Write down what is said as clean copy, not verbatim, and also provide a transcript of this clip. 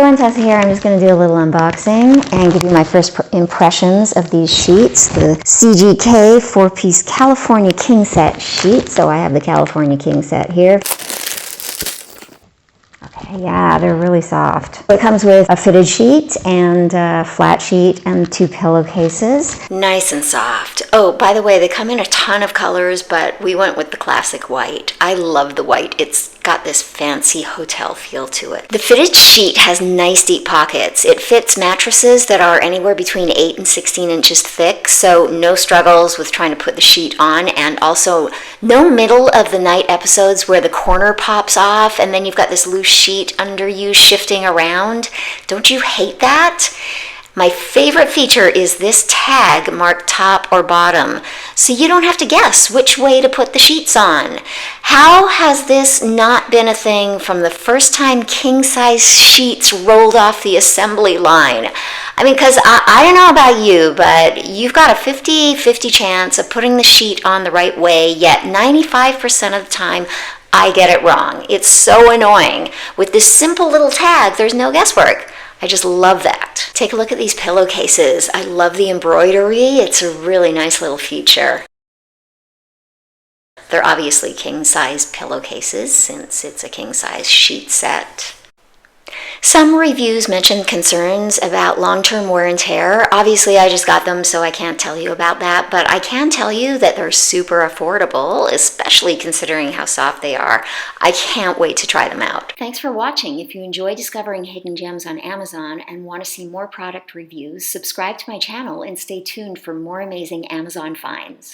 everyone, Tessa here. I'm just going to do a little unboxing and give you my first impressions of these sheets. The CGK 4-piece California King Set sheet. So I have the California King Set here. Okay, yeah, they're really soft. It comes with a fitted sheet and a flat sheet and 2 pillowcases. Nice and soft. Oh, by the way, they come in a ton of colors, but we went with the classic white. I love the white. It's got this fancy hotel feel to it. The fitted sheet has nice deep pockets. It fits mattresses that are anywhere between 8 and 16 inches thick, so no struggles with trying to put the sheet on, and also no middle of the night episodes where the corner pops off and then you've got this loose sheet under you shifting around. Don't you hate that? My favorite feature is this tag marked top or bottom, so you don't have to guess which way to put the sheets on. How has this not been a thing from the first time king-size sheets rolled off the assembly line? I mean, because I don't know about you, but you've got a 50-50 chance of putting the sheet on the right way, yet 95% of the time, I get it wrong. It's so annoying. With this simple little tag, there's no guesswork. I just love that. Take a look at these pillowcases. I love the embroidery. It's a really nice little feature. They're obviously king-size pillowcases since it's a king-size sheet set. Some reviews mentioned concerns about long-term wear and tear. Obviously, I just got them, so I can't tell you about that, but I can tell you that they're super affordable, especially considering how soft they are. I can't wait to try them out. Thanks for watching. If you enjoy discovering hidden gems on Amazon and want to see more product reviews, subscribe to my channel and stay tuned for more amazing Amazon finds.